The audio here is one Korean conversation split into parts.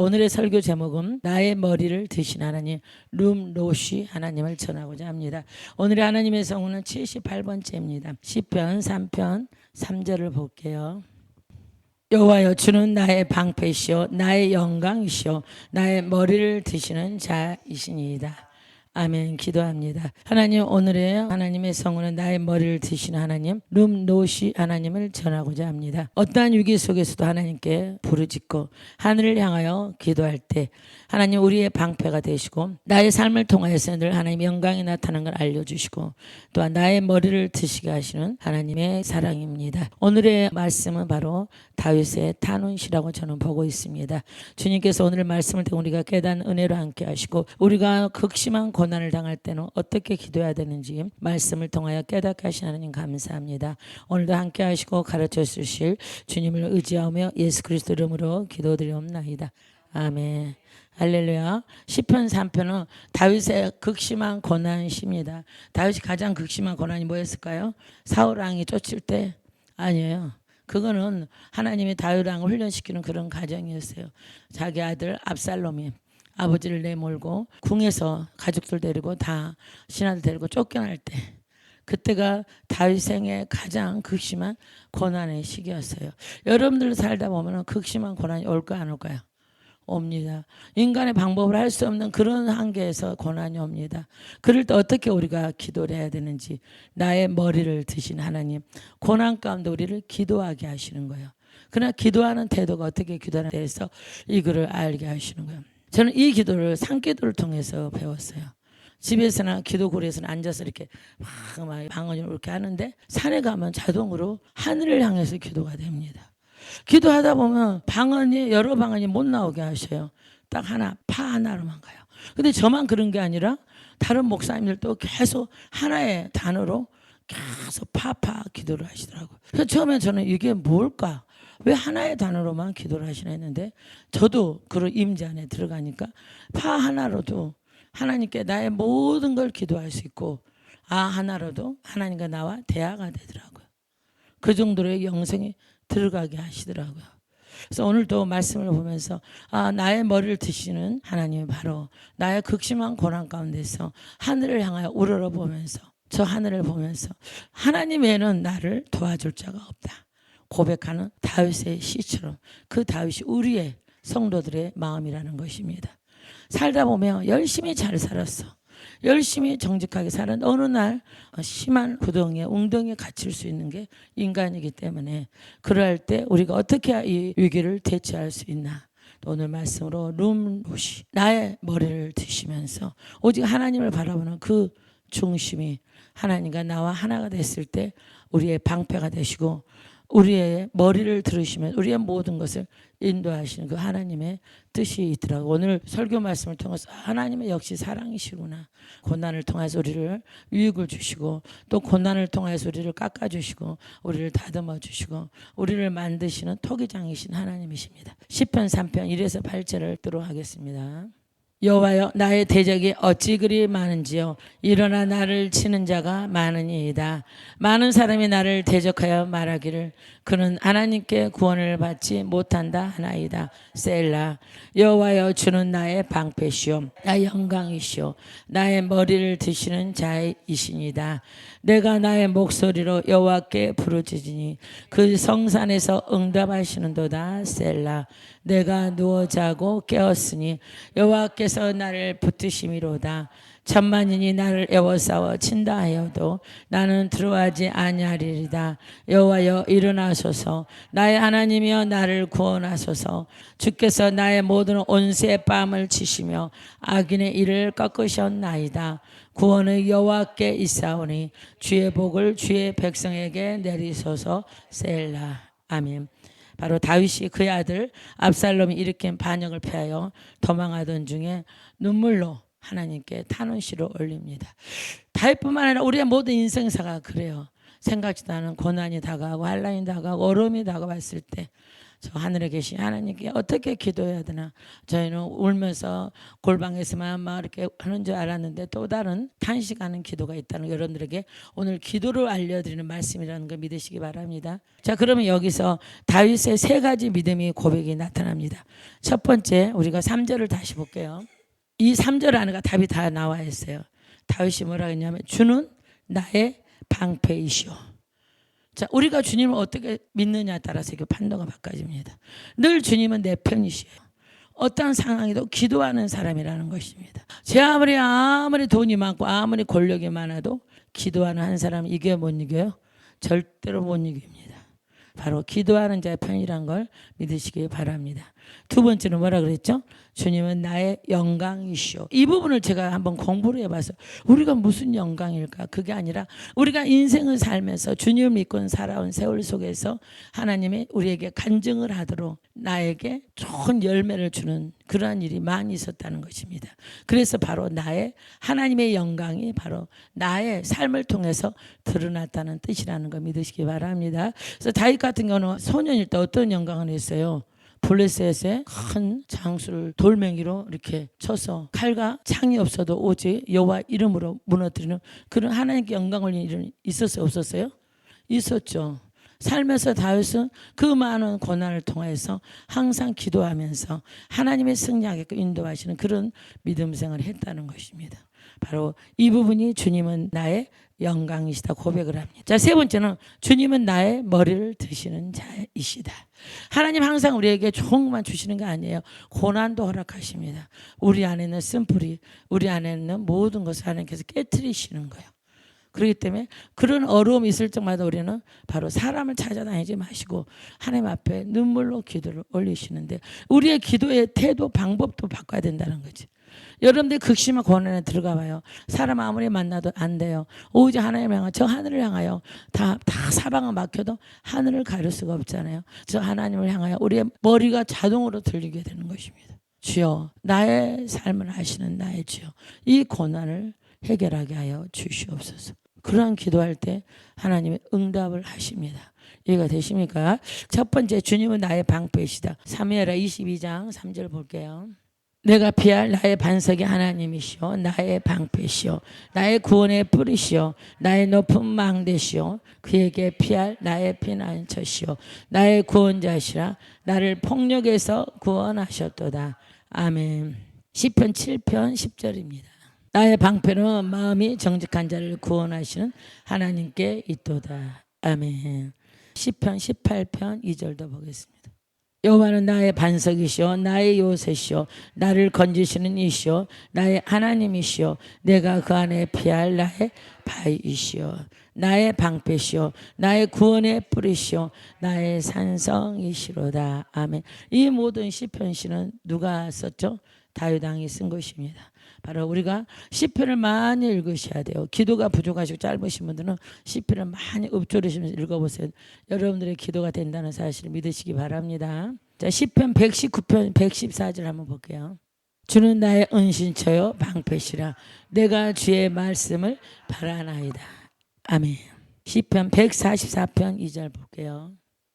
오늘의 설교 제목은 나의 머리를 드신 하나님 룸로시 하나님을 전하고자 합니다. 오늘의 하나님의 성우는 78번째입니다. 시편 3편 3절을 볼게요. 여호와여, 주는 나의 방패시오 나의 영광이시오 나의 머리를 드시는 자이시니이다. 아멘. 기도합니다. 하나님, 오늘의 하나님의 성우는 나의 머리를 드시는 하나님 룸노시 하나님을 전하고자 합니다. 어떠한 위기 속에서도 하나님께 부르짖고 하늘을 향하여 기도할 때 하나님 우리의 방패가 되시고 나의 삶을 통하여서 늘 하나님의 영광이 나타나는 걸 알려주시고 또한 나의 머리를 드시게 하시는 하나님의 사랑입니다. 오늘의 말씀은 바로 다윗의 탄원시라고 저는 보고 있습니다. 주님께서 오늘 말씀을 통해 우리가 깨닫는 은혜로 함께 하시고 우리가 극심한 고난을 당할 때는 어떻게 기도해야 되는지 말씀을 통하여 깨닫게 하시는 하나님 감사합니다. 오늘도 함께 하시고 가르쳐 주실 주님을 의지하며 예수 그리스도 이름으로 기도드리옵나이다. 아멘. 할렐루야. 시편 3편은 다윗의 극심한 고난시입니다. 다윗이 가장 극심한 고난이 뭐였을까요? 사울 왕이 쫓을 때? 아니에요. 그거는 하나님이 다윗 왕을 훈련시키는 그런 과정이었어요. 자기 아들 압살롬이 아버지를 내몰고 궁에서 가족들 데리고 다 신하들 데리고 쫓겨날 때, 그때가 다윗 생의 가장 극심한 고난의 시기였어요. 여러분들 살다 보면 극심한 고난이 올까요, 안 올까요? 옵니다. 인간의 방법을 할 수 없는 그런 한계에서 고난이 옵니다. 그럴 때 어떻게 우리가 기도를 해야 되는지, 나의 머리를 드신 하나님, 고난 가운데 우리를 기도하게 하시는 거예요. 그러나 기도하는 태도가 어떻게 기도하는 데에서 이거를 알게 하시는 거예요. 저는 이 기도를 산기도를 통해서 배웠어요. 집에서나 기도고리에서는 앉아서 이렇게 막 방언을 이렇게 하는데 산에 가면 자동으로 하늘을 향해서 기도가 됩니다. 기도하다 보면 방언이 여러 방언이 못 나오게 하셔요. 딱 하나, 파 하나로만 가요. 근데 저만 그런 게 아니라 다른 목사님들도 계속 하나의 단어로 계속 파파 기도를 하시더라고요. 그래서 처음에 저는 이게 뭘까? 왜 하나의 단어로만 기도를 하시나 했는데 저도 그런 임재 안에 들어가니까 파 하나로도 하나님께 나의 모든 걸 기도할 수 있고 아 하나로도 하나님과 나와 대화가 되더라고요. 그 정도로 영성이 들어가게 하시더라고요. 그래서 오늘도 말씀을 보면서 아 나의 머리를 드시는 하나님이 바로 나의 극심한 고난 가운데서 하늘을 향하여 우러러보면서 저 하늘을 보면서 하나님 외에는 나를 도와줄 자가 없다 고백하는 다윗의 시처럼 그 다윗이 우리의 성도들의 마음이라는 것입니다. 살다 보면 열심히 잘 살았어. 열심히 정직하게 살았는데 어느 날 심한 부동에 웅덩이에 갇힐 수 있는 게 인간이기 때문에 그럴 때 우리가 어떻게 이 위기를 대처할 수 있나. 오늘 말씀으로 룸로시 나의 머리를 드시면서 오직 하나님을 바라보는 그 중심이 하나님과 나와 하나가 됐을 때 우리의 방패가 되시고 우리의 머리를 들으시면 우리의 모든 것을 인도하시는 그 하나님의 뜻이 있더라고요. 오늘 설교 말씀을 통해서 하나님의 역시 사랑이시구나. 고난을 통해서 우리를 유익을 주시고 또 고난을 통해서 우리를 깎아주시고 우리를 다듬어 주시고 우리를 만드시는 토기장이신 하나님이십니다. 시편 3편 1에서 8절을 읽도록 하겠습니다. 여호와여, 나의 대적이 어찌 그리 많은지요. 일어나 나를 치는 자가 많으니이다. 많은 사람이 나를 대적하여 말하기를 그는 하나님께 구원을 받지 못한다 하나이다. 셀라. 여호와여, 주는 나의 방패시오 나의 영광이시오 나의 머리를 드시는 자이시니이다. 내가 나의 목소리로 여호와께 부르짖으니 그 성산에서 응답하시는도다. 셀라. 내가 누워 자고 깨었으니 여호와께서 나를 붙드심이로다. 천만인이 나를 애워싸워 친다 하여도 나는 들어가지 아니하리이다. 여호와여, 일어나소서. 나의 하나님이여, 나를 구원하소서. 주께서 나의 모든 온세의 뺨을 치시며 악인의 일을 꺾으셨나이다. 구원의 여호와께 있사오니 주의 복을 주의 백성에게 내리소서. 셀라. 아멘. 바로 다윗이 그의 아들 압살롬이 일으킨 반역을 피하여 도망하던 중에 눈물로 하나님께 탄원시를 올립니다. 다윗뿐만 아니라 우리의 모든 인생사가 그래요. 생각지도 않은 고난이 다가오고 한란이 다가오고 어려움이 다가왔을 때 저 하늘에 계신 하나님께 어떻게 기도해야 되나. 저희는 울면서 골방에서만 막 이렇게 하는 줄 알았는데 또 다른 탄식하는 기도가 있다는 여러분들에게 오늘 기도를 알려드리는 말씀이라는 걸 믿으시기 바랍니다. 자, 그러면 여기서 다윗의 세 가지 믿음의 고백이 나타납니다. 첫 번째, 우리가 3절을 다시 볼게요. 이 3절 안에가 답이 다 나와 있어요. 다윗이 뭐라 했냐면 주는 나의 방패이시오. 자, 우리가 주님을 어떻게 믿느냐에 따라서 이게 판도가 바꿔집니다. 늘 주님은 내 편이시에요. 어떤 상황에도 기도하는 사람이라는 것입니다. 제 아무리 돈이 많고 아무리 권력이 많아도 기도하는 한 사람은 이겨 못 이겨요? 절대로 못 이깁니다. 바로 기도하는 자의 편이란 걸 믿으시기 바랍니다. 두 번째는 뭐라 그랬죠? 주님은 나의 영광이시오. 이 부분을 제가 한번 공부를 해봐서 우리가 무슨 영광일까? 그게 아니라 우리가 인생을 살면서 주님을 믿고 살아온 세월 속에서 하나님이 우리에게 간증을 하도록 나에게 좋은 열매를 주는 그러한 일이 많이 있었다는 것입니다. 그래서 바로 나의 하나님의 영광이 바로 나의 삶을 통해서 드러났다는 뜻이라는 걸 믿으시기 바랍니다. 그래서 다윗 같은 경우는 소년일 때 어떤 영광을 했어요? 블레셋의 큰 장수를 돌멩이로 이렇게 쳐서 칼과 창이 없어도 오직 여호와 이름으로 무너뜨리는 그런 하나님께 영광을 일은 있었어요, 없었어요? 있었죠. 살면서 다윗은 그 많은 고난을 통해서 항상 기도하면서 하나님의 승리하게끔 인도하시는 그런 믿음 생활을 했다는 것입니다. 바로 이 부분이 주님은 나의 영광이시다 고백을 합니다. 자, 세 번째는 주님은 나의 머리를 드시는 자이시다. 하나님 항상 우리에게 좋은 것만 주시는 게 아니에요. 고난도 허락하십니다. 우리 안에 있는 쓴뿌리, 우리 안에 있는 모든 것을 하나님께서 깨트리시는 거예요. 그렇기 때문에 그런 어려움이 있을 적마다 우리는 바로 사람을 찾아다니지 마시고 하나님 앞에 눈물로 기도를 올리시는데 우리의 기도의 태도 방법도 바꿔야 된다는 거지. 여러분들 극심한 고난에 들어가 봐요. 사람 아무리 만나도 안 돼요. 오직 하나님을 향하여 저 하늘을 향하여 다 사방을 막혀도 하늘을 가릴 수가 없잖아요. 저 하나님을 향하여 우리의 머리가 자동으로 들리게 되는 것입니다. 주여 나의 삶을 아시는 나의 주여 이 고난을 해결하게 하여 주시옵소서. 그러한 기도할 때 하나님의 응답을 하십니다. 이해가 되십니까? 첫 번째 주님은 나의 방패이시다. 사무엘하 22장 3절 볼게요. 내가 피할 나의 반석이 하나님이시오 나의 방패시오 나의 구원의 뿌리시오 나의 높은 망대시오 그에게 피할 나의 피난처시오 나의 구원자시라 나를 폭력에서 구원하셨도다. 아멘. 시편 7편 10절입니다. 나의 방패는 마음이 정직한 자를 구원하시는 하나님께 있도다. 아멘. 시편 18편 2절도 보겠습니다. 여호와는 나의 반석이시오 나의 요새시오 나를 건지시는 이시오 나의 하나님이시오 내가 그 안에 피할 나의 바위이시오 나의 방패시오 나의 구원의 뿌리시오 나의 산성이시로다. 아멘. 이 모든 시편시는 누가 썼죠? 다윗 왕이 쓴 것입니다. 바로 우리가 시편을 많이 읽으셔야 돼요. 기도가 부족하시고 짧으신 분들은 시편을 많이 읊조리시면서 읽어보세요. 여러분들의 기도가 된다는 사실을 믿으시기 바랍니다. 자, 시편 119편 114절 한번 볼게요. 주는 나의 은신처요 방패시라 내가 주의 말씀을 바라나이다. 아멘. 시편 144편 2절 볼게요.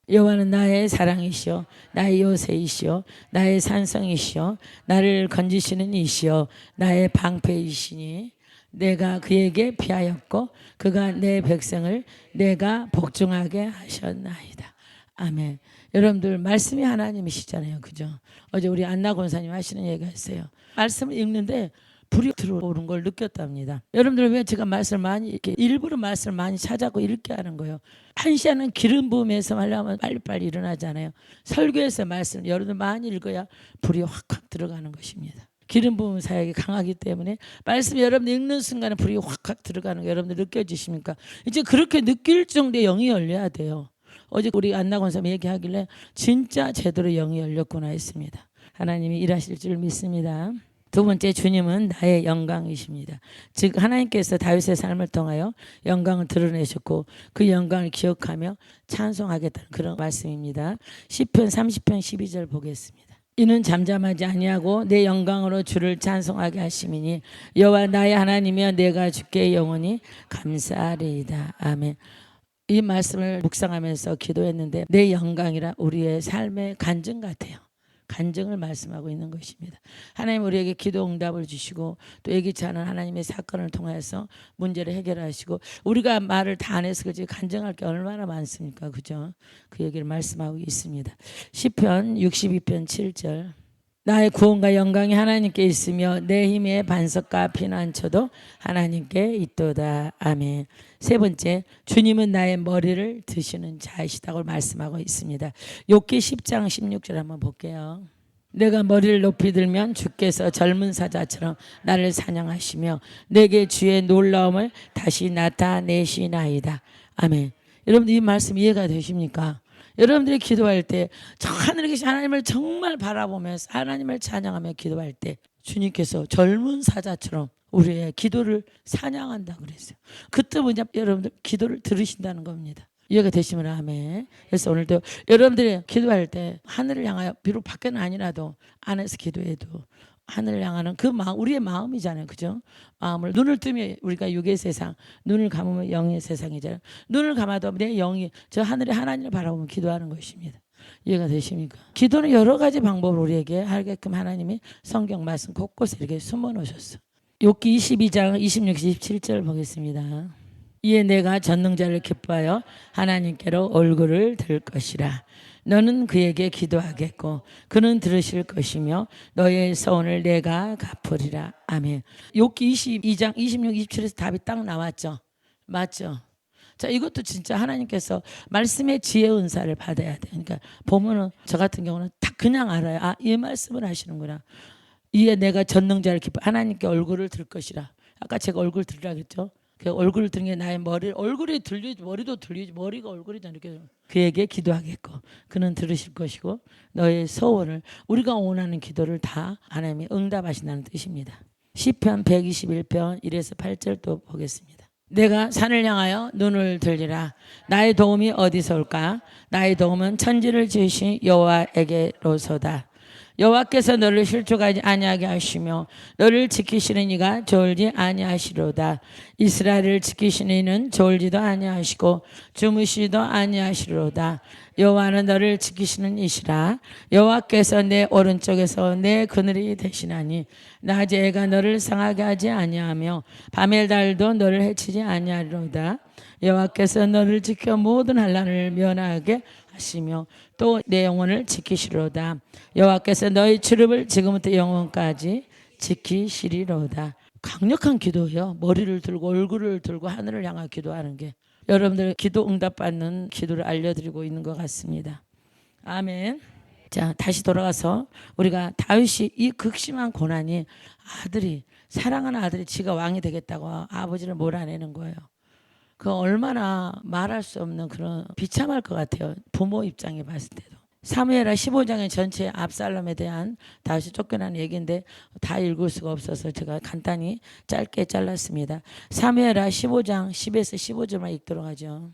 여호와는 나의 사랑이시오 나의 요새이시오 나의 산성이시오 나를 건지시는 이시오 나의 방패이시니 내가 그에게 피하였고 그가 내 백성을 내가 복종하게 하셨나이다. 아멘. 여러분들 말씀이 하나님이시잖아요. 그죠? 어제 우리 안나 권사님 하시는 얘기가 있어요. 말씀을 읽는데 불이 들어오는 걸 느꼈답니다. 여러분들 왜 제가 말씀을 많이 이렇게 일부러 말씀을 많이 찾아고 읽게 하는 거예요. 한 시간은 기름 부음에서 하려면 빨리빨리 일어나잖아요. 설교에서 말씀 여러분들 많이 읽어야 불이 확확 들어가는 것입니다. 기름 부음 사역이 강하기 때문에 말씀 여러분 읽는 순간에 불이 확확 들어가는 거 여러분들 느껴지십니까? 이제 그렇게 느낄 정도의 영이 열려야 돼요. 어제 우리 안나 권사님 얘기하길래 진짜 제대로 영이 열렸구나 했습니다. 하나님이 일하실 줄 믿습니다. 두 번째 주님은 나의 영광이십니다. 즉 하나님께서 다윗의 삶을 통하여 영광을 드러내셨고 그 영광을 기억하며 찬송하겠다는 그런 말씀입니다. 시편 30편 12절 보겠습니다. 이는 잠잠하지 아니하고 내 영광으로 주를 찬송하게 하심이니 여호와 나의 하나님이여 내가 주께 영원히 감사하리이다. 아멘. 이 말씀을 묵상하면서 기도했는데 내 영광이라 우리의 삶의 간증 같아요. 간증을 말씀하고 있는 것입니다. 하나님 우리에게 기도 응답을 주시고 또 예기치 않은 하나님의 사건을 통해서 문제를 해결하시고 우리가 말을 다 안 해서 그렇지 간증할 게 얼마나 많습니까? 그죠? 그 얘기를 말씀하고 있습니다. 시편 62편 7절 나의 구원과 영광이 하나님께 있으며 내 힘의 반석과 피난처도 하나님께 있도다. 아멘. 세 번째, 주님은 나의 머리를 드시는 자이시다고 말씀하고 있습니다. 욥기 10장 16절 한번 볼게요. 내가 머리를 높이 들면 주께서 젊은 사자처럼 나를 사냥하시며 내게 주의 놀라움을 다시 나타내시나이다. 아멘. 여러분들 이 말씀 이해가 되십니까? 여러분들이 기도할 때 하늘에 계신 하나님을 정말 바라보면서 하나님을 찬양하며 기도할 때 주님께서 젊은 사자처럼 우리의 기도를 사냥한다 그랬어요. 그때 뭐냐 여러분들 기도를 들으신다는 겁니다. 이해가 되시면 아멘. 그래서 오늘도 여러분들이 기도할 때 하늘을 향하여 비록 밖에는 아니라도 안에서 기도해도 하늘을 향하는 그 마음, 우리의 마음이잖아요. 그죠? 마음을 눈을 뜨면 우리가 육의 세상, 눈을 감으면 영의 세상이잖아요. 눈을 감아도 내 영이 저 하늘의 하나님을 바라보면 기도하는 것입니다. 이해가 되십니까? 기도는 여러 가지 방법으로 우리에게 하게끔 하나님이 성경 말씀 곳곳에 이렇게 숨어 놓으셨어. 욥기 22장 26, 27절 보겠습니다. 이에 내가 전능자를 기뻐하여 하나님께로 얼굴을 들 것이라. 너는 그에게 기도하겠고 그는 들으실 것이며 너의 서원을 내가 갚으리라. 아멘. 욥기 22장 26, 27에서 답이 딱 나왔죠. 맞죠? 자, 이것도 진짜 하나님께서 말씀의 지혜 은사를 받아야 돼. 그러니까 보면은 저 같은 경우는 딱 그냥 알아요. 아, 이 말씀을 하시는구나. 이에 내가 전능자를 기뻐 하나님께 얼굴을 들 것이라. 아까 제가 얼굴 들으라 그랬죠. 그 얼굴을 드는 게 나의 얼굴이 들리지 머리도 들리지 머리가 얼굴이잖아. 이렇게 그에게 기도하겠고 그는 들으실 것이고 너의 소원을 우리가 원하는 기도를 다 하나님이 응답하신다는 뜻입니다. 시편 121편 1에서 8절 또 보겠습니다. 내가 산을 향하여 눈을 들리라. 나의 도움이 어디서 올까? 나의 도움은 천지를 지으신 여호와에게로소다. 여호와께서 너를 실족하지 아니하게 하시며 너를 지키시는 이가 졸지 아니하시로다. 이스라엘을 지키시는 이는 졸지도 아니하시고 주무시지도 아니하시로다. 여호와는 너를 지키시는 이시라. 여호와께서 내 오른쪽에서 내 그늘이 되시나니 낮에 해가 너를 상하게 하지 아니하며 밤의 달도 너를 해치지 아니하리로다. 여호와께서 너를 지켜 모든 환난을 면하게 하시며 또 내 영혼을 지키시리로다. 여호와께서 너희 출입을 지금부터 영원까지 지키시리로다. 강력한 기도예요. 머리를 들고 얼굴을 들고 하늘을 향하여 기도하는 게 여러분들 기도 응답받는 기도를 알려드리고 있는 것 같습니다. 아멘. 자, 다시 돌아가서 우리가 다윗이 이 극심한 고난이 아들이 사랑하는 아들이 지가 왕이 되겠다고 아버지를 몰아내는 거예요. 그 얼마나 말할 수 없는 그런 비참할 것 같아요. 부모 입장에 봤을 때도. 사무엘하 15장의 전체 압살롬에 대한 다윗이 쫓겨난 얘기인데 다 읽을 수가 없어서 제가 간단히 짧게 잘랐습니다. 사무엘하 15장 10에서 15절만 읽도록 하죠.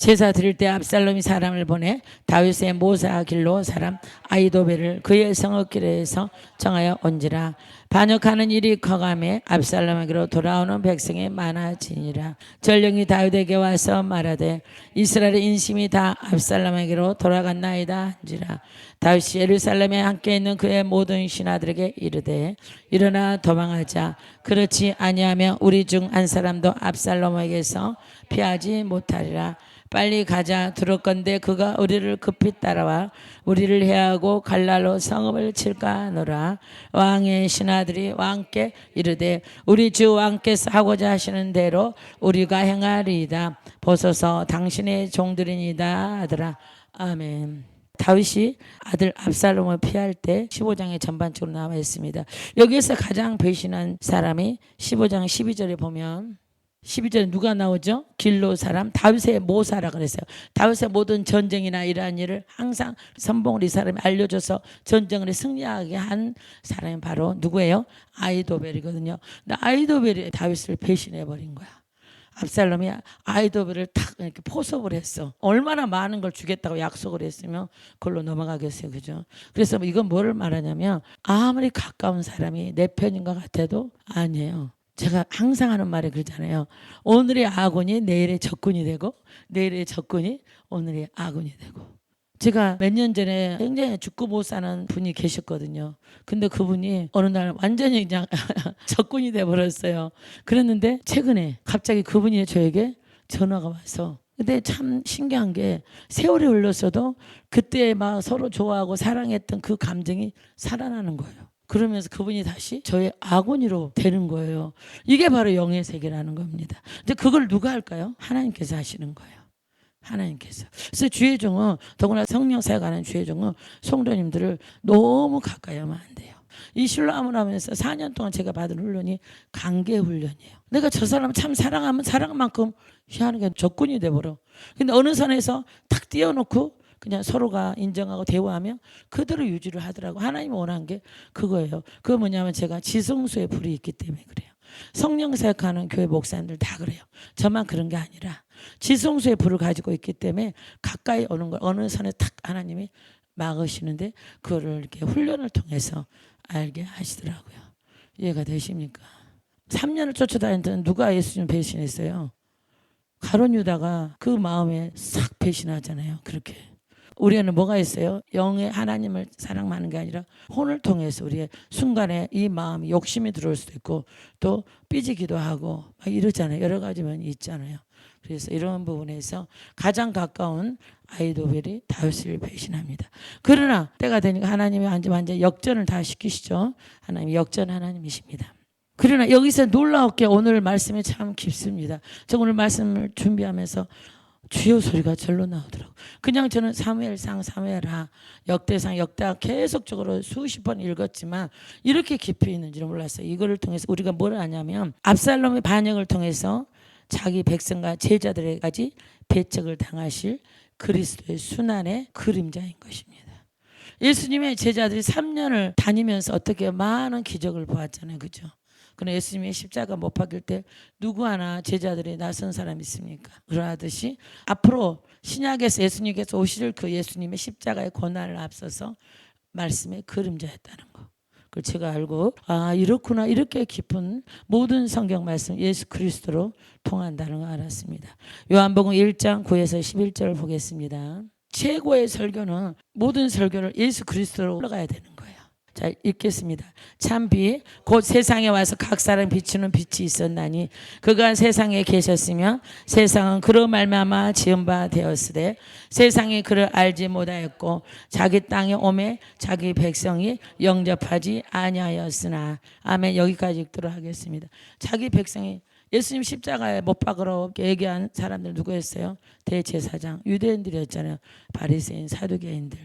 제사 드릴 때 압살롬이 사람을 보내 다윗의 모사 길로 사람 아히도벨을 그의 성읍길에서 정하여 온지라. 반역하는 일이 커가매 압살롬에게로 돌아오는 백성이 많아지니라. 전령이 다윗에게 와서 말하되 이스라엘의 인심이 다 압살롬에게로 돌아갔나이다 한지라. 다윗이 예루살렘에 함께 있는 그의 모든 신하들에게 이르되 일어나 도망하자. 그렇지 아니하면 우리 중 한 사람도 압살롬에게서 피하지 못하리라. 빨리 가자. 두렵건대 그가 우리를 급히 따라와 우리를 해하고 갈날로 성읍을 칠까 하노라. 왕의 신하들이 왕께 이르되 우리 주 왕께서 하고자 하시는 대로 우리가 행하리이다. 보소서 당신의 종들이니이다 하더라. 아멘. 다윗이 아들 압살롬을 피할 때 15장에 전반적으로 나와 있습니다. 여기에서 가장 배신한 사람이 15장 12절에 보면 12절에 누가 나오죠? 길로 사람 다윗의 모사라 그랬어요. 다윗의 모든 전쟁이나 이러한 일을 항상 선봉을 이 사람이 알려줘서 전쟁을 승리하게 한 사람이 바로 누구예요? 아히도벨이거든요. 근데 아히도벨이 다윗을 배신해버린 거야. 압살롬이 아히도벨을 탁 이렇게 포섭을 했어. 얼마나 많은 걸 주겠다고 약속을 했으면 그걸로 넘어가겠어요. 그죠? 그래서 이건 뭐를 말하냐면 아무리 가까운 사람이 내 편인 것 같아도 아니에요. 제가 항상 하는 말이 그러잖아요. 오늘의 아군이 내일의 적군이 되고 내일의 적군이 오늘의 아군이 되고. 제가 몇 년 전에 굉장히 죽고 못 사는 분이 계셨거든요. 근데 그분이 어느 날 완전히 그냥 적군이 돼버렸어요. 그랬는데 최근에 갑자기 그분이 저에게 전화가 와서, 근데 참 신기한 게 세월이 흘렀어도 그때 막 서로 좋아하고 사랑했던 그 감정이 살아나는 거예요. 그러면서 그분이 다시 저의 아군이로 되는 거예요. 이게 바로 영의 세계라는 겁니다. 근데 그걸 누가 할까요? 하나님께서 하시는 거예요. 하나님께서. 그래서 주의 종은, 더구나 성령 사역하는 주의 종은 성도님들을 너무 가까이 하면 안 돼요. 이 신랑을 하면서 4년 동안 제가 받은 훈련이 관계 훈련이에요. 내가 저 사람 참 사랑하면 사랑만큼 희한하게 적군이 돼버려. 근데 어느 선에서 탁 띄워놓고 그냥 서로가 인정하고 대화하며 그대로 유지를 하더라고. 하나님이 원하는 게 그거예요. 그거 뭐냐면 제가 지성소에 불이 있기 때문에 그래요. 성령 사역하는 교회 목사님들 다 그래요. 저만 그런 게 아니라 지성소의 불을 가지고 있기 때문에 가까이 오는 걸 어느 선에 탁 하나님이 막으시는데 그거를 이렇게 훈련을 통해서 알게 하시더라고요. 이해가 되십니까? 3년을 쫓아다니던 누가 예수님 배신했어요? 가룟 유다가 그 마음에 싹 배신하잖아요. 그렇게. 우리는 뭐가 있어요? 영의 하나님을 사랑하는 게 아니라 혼을 통해서 우리의 순간에 이 마음이 욕심이 들어올 수도 있고 또 삐지기도 하고 막 이러잖아요. 여러 가지 면이 있잖아요. 그래서 이런 부분에서 가장 가까운 아히도벨이 다윗을 배신합니다. 그러나 때가 되니까 하나님이 완전 역전을 다 시키시죠. 하나님이 역전 하나님이십니다. 그러나 여기서 놀라웠게 오늘 말씀이 참 깊습니다. 저 오늘 말씀을 준비하면서 주여 소리가 절로 나오더라고. 그냥 저는 사무엘상, 사무엘하, 역대상, 역대하 계속적으로 수십 번 읽었지만 이렇게 깊이 있는지는 몰랐어요. 이거를 통해서 우리가 뭘 아냐면 압살롬의 반역을 통해서 자기 백성과 제자들에게까지 배척을 당하실 그리스도의 순환의 그림자인 것입니다. 예수님의 제자들이 3년을 다니면서 어떻게 많은 기적을 보았잖아요. 그죠? 그러나 예수님의 십자가 못 박힐 때 누구 하나 제자들이 낯선 사람이 있습니까? 그러하듯이 앞으로 신약에서 예수님께서 오실 그 예수님의 십자가의 고난을 앞서서 말씀의 그림자였다는 거. 그걸 제가 알고 이렇구나, 이렇게 깊은 모든 성경 말씀 예수 그리스도로 통한다는 걸 알았습니다. 요한복음 1장 9에서 11절을 보겠습니다. 최고의 설교는 모든 설교를 예수 그리스도로 올라가야 되는 거예요. 자, 읽겠습니다. 참비 곧 세상에 와서 각 사람 비추는 빛이 있었나니 그가 세상에 계셨으며 세상은 그로 말미암아 지은 바 되었으되 세상이 그를 알지 못하였고 자기 땅에 오매 자기 백성이 영접하지 아니하였으나. 아멘. 여기까지 읽도록 하겠습니다. 자기 백성이 예수님 십자가에 못 박으러 얘기한 사람들 누구였어요? 대제사장, 유대인들이었잖아요. 바리새인, 사두개인들.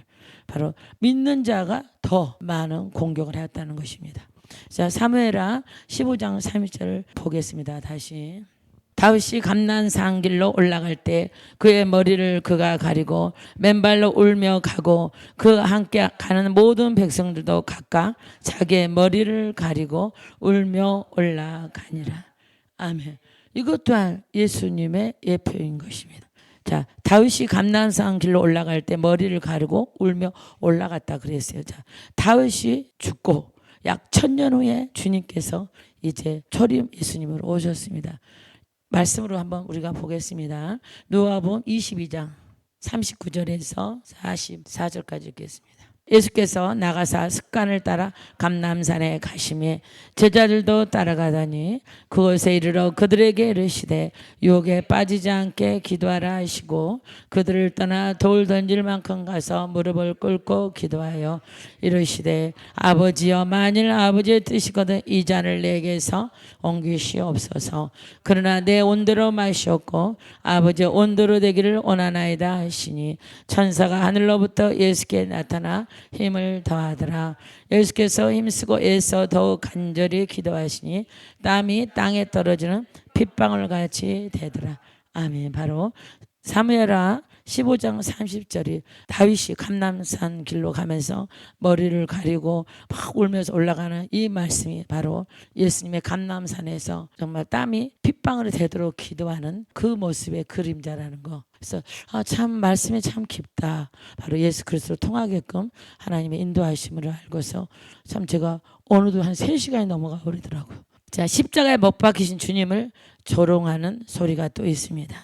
바로 믿는 자가 더 많은 공격을 했다는 것입니다. 자, 사무엘하 15장 30절을 보겠습니다. 다시. 다윗이 감난산 길로 올라갈 때 그의 머리를 그가 가리고 맨발로 울며 가고 그 함께 가는 모든 백성들도 각각 자기의 머리를 가리고 울며 올라가니라. 아멘. 이것 또한 예수님의 예표인 것입니다. 자, 다윗이 감난산 길로 올라갈 때 머리를 가리고 울며 올라갔다 그랬어요. 자, 다윗이 죽고 약 1000년 후에 주님께서 이제 초림 예수님으로 오셨습니다. 말씀으로 한번 우리가 보겠습니다. 누가복음 22장 39절에서 44절까지 읽겠습니다. 예수께서 나가사 습관을 따라 감람산에 가시매 제자들도 따라가다니 그곳에 이르러 그들에게 이르시되 유혹에 빠지지 않게 기도하라 하시고 그들을 떠나 돌 던질 만큼 가서 무릎을 꿇고 기도하여 이르시되 아버지여 만일 아버지의 뜻이거든 이 잔을 내게서 옮기시옵소서. 그러나 내 온대로 마시옵고 아버지의 온대로 되기를 원하나이다 하시니 천사가 하늘로부터 예수께 나타나 힘을 더하더라. 예수께서 힘쓰고 애써 더욱 간절히 기도하시니 땀이 땅에 떨어지는 핏방울 같이 되더라. 아멘. 바로 사무엘하 15장 30절이 다윗이 감람산 길로 가면서 머리를 가리고 막 울면서 올라가는 이 말씀이 바로 예수님의 감람산에서 정말 땀이 핏방울이 되도록 기도하는 그 모습의 그림자라는 거. 그래서 참 말씀이 참 깊다. 바로 예수 그리스도로 통하게끔 하나님의 인도하심을 알고서 참 제가 어느덧 한 3시간이 넘어가 버리더라고요. 자, 십자가에 못 박히신 주님을 조롱하는 소리가 또 있습니다.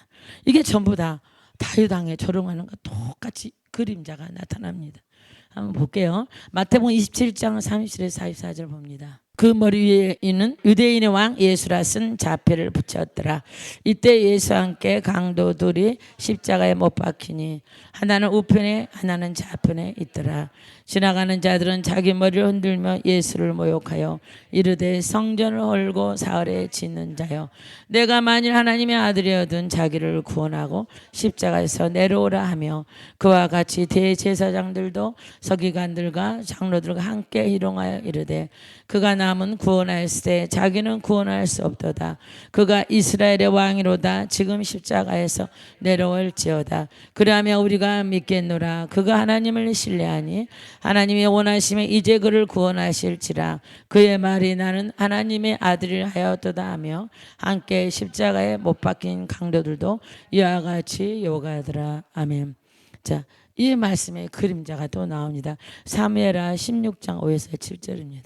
이게 전부 다 다윗 왕의 조롱하는 것 똑같이 그림자가 나타납니다. 한번 볼게요. 마태복음 27장 37에서 44절 봅니다. 그 머리 위에 있는 유대인의 왕 예수라 쓴 자패를 붙였더라. 이때 예수와 함께 강도들이 십자가에 못 박히니 하나는 우편에 하나는 좌편에 있더라. 지나가는 자들은 자기 머리를 흔들며 예수를 모욕하여 이르되 성전을 헐고 사흘에 짓는 자여, 내가 만일 하나님의 아들이어든 자기를 구원하고 십자가에서 내려오라 하며, 그와 같이 대제사장들도 서기관들과 장로들과 함께 희롱하여 이르되 그가 남은 구원하였을 때 자기는 구원할 수 없도다. 그가 이스라엘의 왕이로다. 지금 십자가에서 내려올지어다. 그러하며 우리가 믿겠노라. 그가 하나님을 신뢰하니 하나님이 원하시면 이제 그를 구원하실지라. 그의 말이 나는 하나님의 아들이라 하였도다 하며 함께 십자가에 못 박힌 강도들도 이와 같이 요구하더라. 아멘. 자, 이 말씀의 그림자가 또 나옵니다. 사무엘하 16장 5에서 7절입니다.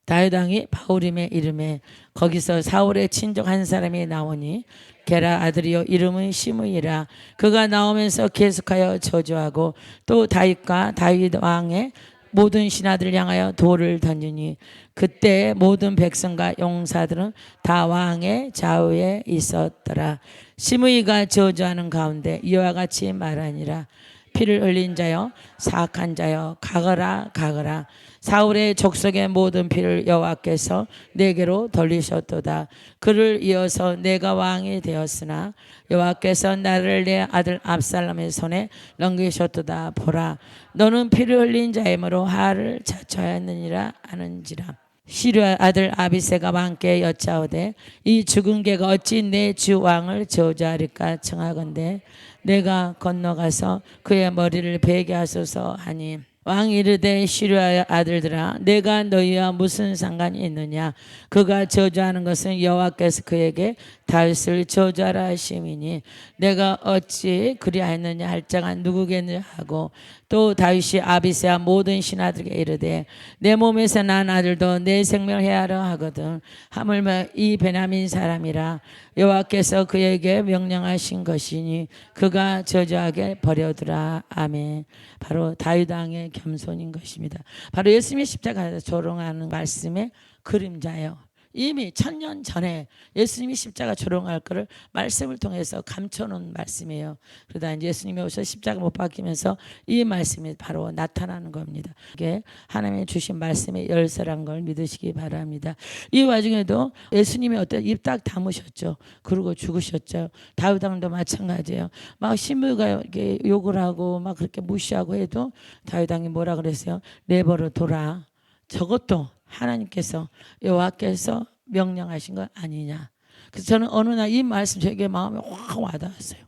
다윗 왕이 바울임의 이름에 거기서 사울의 친족 한 사람이 나오니 게라 아들이요 이름은 시므이라. 그가 나오면서 계속하여 저주하고 또 다윗과 다윗 왕의 모든 신하들을 향하여 돌을 던지니 그때 모든 백성과 용사들은 다 왕의 좌우에 있었더라. 시므이가 저주하는 가운데 이와 같이 말하니라. 피를 흘린 자여 사악한 자여 가거라 가거라. 사울의 족속의 모든 피를 여호와께서 내게로 돌리셨도다. 그를 이어서 내가 왕이 되었으나 여호와께서 나를 내 아들 압살롬의 손에 넘기셨도다. 보라, 너는 피를 흘린 자이므로 화를 자초하였느니라 하는지라. 시루아 아들 아비새가 왕께 여짜오되 이 죽은 개가 어찌 내 주 왕을 저주하리까 청하건대 내가 건너가서 그의 머리를 베게 하소서 하니, 왕이 이르되 시루아의 아들들아 내가 너희와 무슨 상관이 있느냐. 그가 저주하는 것은 여호와께서 그에게 다윗을 저주하라 하심이니 내가 어찌 그리하였느냐 할자가 누구겠느냐 하고, 또 다윗이 아비새와 모든 신하들에게 이르되 내 몸에서 난 아들도 내 생명을 해하려 하거든 하물며 이 베냐민 사람이라 여호와께서 그에게 명령하신 것이니 그가 저주하게 버려두라. 아멘. 바로 다윗 왕의 겸손인 것입니다. 바로 예수님의 십자가에서 조롱하는 말씀의 그림자예요. 이미 1000년 전에 예수님이 십자가 조롱할 것을 말씀을 통해서 감춰놓은 말씀이에요. 그러다 이제 예수님이 오셔서 십자가 못 박히면서 이 말씀이 바로 나타나는 겁니다. 이게 하나님이 주신 말씀의 열쇠란 걸 믿으시기 바랍니다. 이 와중에도 예수님이 어떤 입 딱 다무셨죠. 그리고 죽으셨죠. 다윗 왕도 마찬가지예요. 막 시므가 이렇게 욕을 하고 막 그렇게 무시하고 해도 다윗 왕이 뭐라 그랬어요? 내버려 둬라. 저것도 하나님께서 여호와께서 명령하신 것 아니냐. 그래서 저는 어느 날 이 말씀 제게 마음에 확 와닿았어요.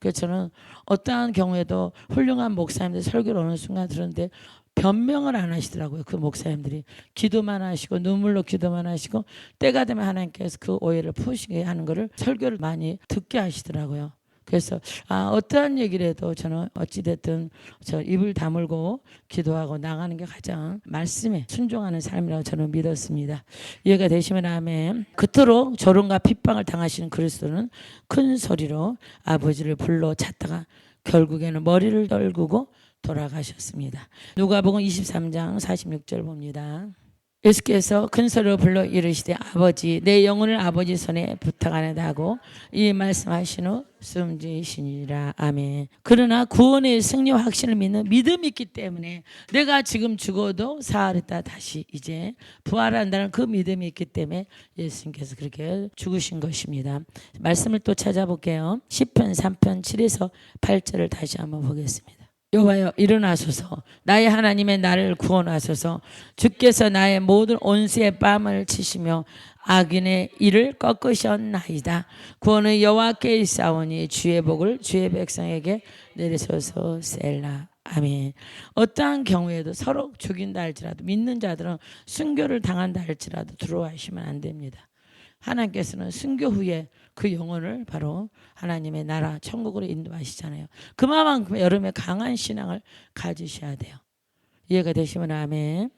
그래서 저는 어떠한 경우에도 훌륭한 목사님들 설교를 어느 순간 들었는데 변명을 안 하시더라고요. 그 목사님들이 기도만 하시고 눈물로 기도만 하시고 때가 되면 하나님께서 그 오해를 푸시게 하는 거를 설교를 많이 듣게 하시더라고요. 그래서 어떠한 얘기를 해도 저는 어찌됐든 저 입을 다물고 기도하고 나가는 게 가장 말씀에 순종하는 삶이라고 저는 믿었습니다. 이해가 되시면 아멘. 그토록 조롱과 핍박을 당하시는 그리스도는 큰 소리로 아버지를 불러 찾다가 결국에는 머리를 떨구고 돌아가셨습니다. 누가복음 23장 46절 봅니다. 예수께서 큰 소리로 불러 이르시되 아버지 내 영혼을 아버지 손에 부탁하나이다 하고 이 말씀하신 후 숨지시니라. 아멘. 그러나 구원의 승리와 확신을 믿는 믿음이 있기 때문에 내가 지금 죽어도 사흘 있다 다시 이제 부활한다는 그 믿음이 있기 때문에 예수님께서 그렇게 죽으신 것입니다. 말씀을 또 찾아볼게요. 시편 3편 7에서 8절을 다시 한번 보겠습니다. 여호와여 일어나소서, 나의 하나님의 나를 구원하소서. 주께서 나의 모든 온수의 뺨을 치시며 악인의 일을 꺾으셨나이다. 구원은 여호와께 있사오니 주의 복을 주의 백성에게 내리소서. 셀라. 아멘. 어떠한 경우에도 서로 죽인다 할지라도 믿는 자들은 순교를 당한다 할지라도 두려워하시면 안 됩니다. 하나님께서는 순교 후에 그 영혼을 바로 하나님의 나라 천국으로 인도하시잖아요. 그만큼 여러분의 강한 신앙을 가지셔야 돼요. 이해가 되시면 아멘.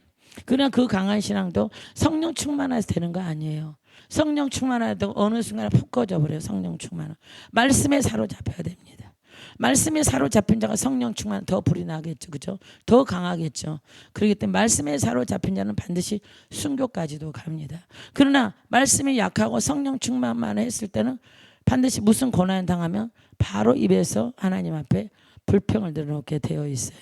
그러나 그 강한 신앙도 성령 충만해서 되는 거 아니에요. 성령 충만하다고 어느 순간에 푹 꺼져 버려요. 성령 충만은 말씀에 사로잡혀야 됩니다. 말씀에 사로잡힌 자가 성령 충만 더 불이 나겠죠. 그죠? 더 강하겠죠. 그렇기 때문에 말씀에 사로잡힌 자는 반드시 순교까지도 갑니다. 그러나 말씀이 약하고 성령 충만만 했을 때는 반드시 무슨 고난 당하면 바로 입에서 하나님 앞에 불평을 내놓게 되어 있어요.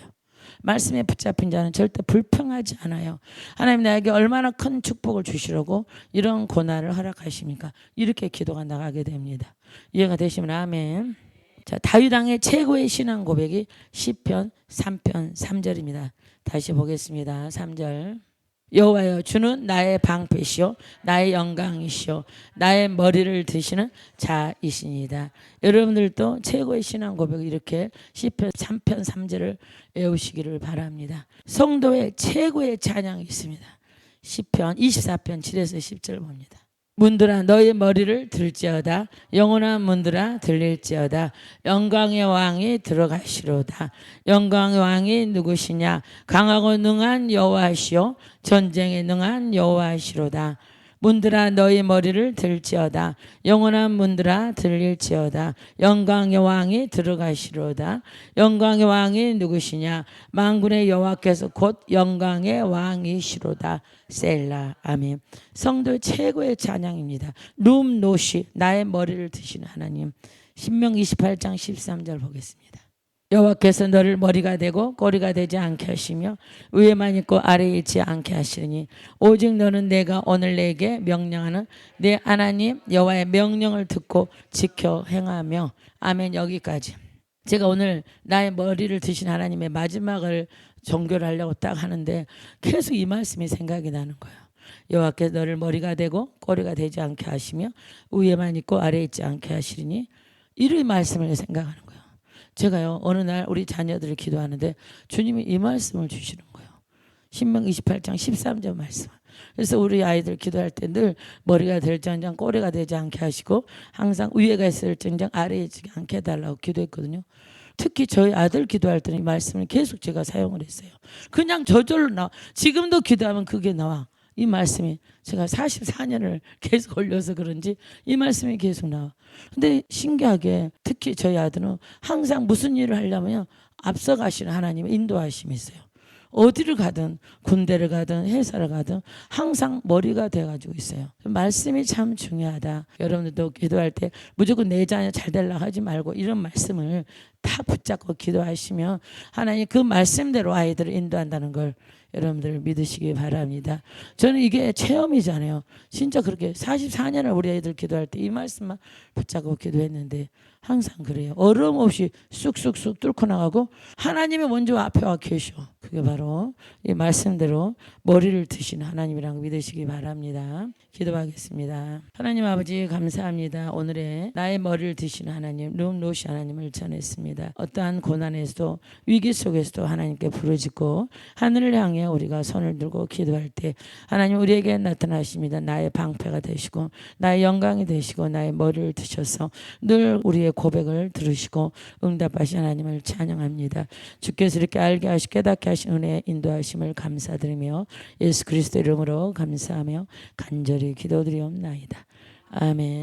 말씀에 붙잡힌 자는 절대 불평하지 않아요. 하나님 나에게 얼마나 큰 축복을 주시려고 이런 고난을 허락하십니까? 이렇게 기도가 나가게 됩니다. 이해가 되시면 아멘. 자, 다윗 왕의 최고의 신앙 고백이 시편 3편 3절입니다. 다시 보겠습니다. 3절. 여호와여 주는 나의 방패시요 나의 영광이시요 나의 머리를 드시는 자이시니이다. 여러분들도 최고의 신앙 고백을 이렇게 시편 3편 3절을 외우시기를 바랍니다. 성도의 최고의 찬양이 있습니다. 시편 24편 7에서 10절 봅니다. 문들아 너의 머리를 들지어다 영원한 문들아 들릴지어다 영광의 왕이 들어가시로다. 영광의 왕이 누구시냐? 강하고 능한 여호와시요 전쟁에 능한 여호와시로다. 문들아 너희 머리를 들지어다 영원한 문들아 들릴지어다 영광의 왕이 들어가시로다. 영광의 왕이 누구시냐? 만군의 여호와께서 곧 영광의 왕이시로다. 셀라. 아멘. 성도의 최고의 찬양입니다. 룸노시 나의 머리를 드시는 하나님. 신명기 28장 13절 보겠습니다. 여호와께서 너를 머리가 되고 꼬리가 되지 않게 하시며 위에만 있고 아래에 있지 않게 하시니 오직 너는 내가 오늘 내게 명령하는 내 하나님 여호와의 명령을 듣고 지켜 행하며. 아멘. 여기까지. 제가 오늘 나의 머리를 드신 하나님의 마지막을 종교를 하려고 딱 하는데 계속 이 말씀이 생각이 나는 거예요. 여호와께서 너를 머리가 되고 꼬리가 되지 않게 하시며 위에만 있고 아래에 있지 않게 하시니 이런 말씀을 생각하는 거예요. 제가요 어느 날 우리 자녀들을 기도하는데 주님이 이 말씀을 주시는 거예요. 신명 28장 13절 말씀. 그래서 우리 아이들 기도할 때 늘 머리가 될정정 꼬리가 되지 않게 하시고 항상 위에가 있을정정 아래에 있지 않게 해달라고 기도했거든요. 특히 저희 아들 기도할 때는 이 말씀을 계속 제가 사용을 했어요. 그냥 저절로 나와. 지금도 기도하면 그게 나와. 이 말씀이 제가 44년을 계속 올려서 그런지 이 말씀이 계속 나와. 근데 신기하게 특히 저희 아들은 항상 무슨 일을 하려면 앞서가시는 하나님의 인도하심이 있어요. 어디를 가든 군대를 가든 회사를 가든 항상 머리가 돼가지고 있어요. 말씀이 참 중요하다. 여러분들도 기도할 때 무조건 내 자녀 잘 되려고 하지 말고 이런 말씀을 다 붙잡고 기도하시면 하나님 그 말씀대로 아이들을 인도한다는 걸 여러분들 믿으시기 바랍니다. 저는 이게 체험이잖아요. 진짜 그렇게 44년을 우리 애들 기도할 때 이 말씀만 붙잡고 기도했는데 항상 그래요. 어려움 없이 쑥쑥쑥 뚫고 나가고 하나님이 먼저 앞에 와 계셔. 그게 바로 이 말씀대로 머리를 드시는 하나님이라고 믿으시기 바랍니다. 기도하겠습니다. 하나님 아버지 감사합니다. 오늘의 나의 머리를 드시는 하나님 룸노시 하나님을 전했습니다. 어떠한 고난에서도 위기 속에서도 하나님께 부르짖고 하늘을 향해 우리가 손을 들고 기도할 때 하나님 우리에게 나타나십니다. 나의 방패가 되시고 나의 영광이 되시고 나의 머리를 드셔서 늘 우리의 고백을 들으시고 응답하신 하나님을 찬양합니다. 주께서 이렇게 알게 하시고 깨닫게 하신 은혜에 인도하심을 감사드리며 예수 그리스도 이름으로 감사하며 간절히 기도드리옵나이다. 아멘.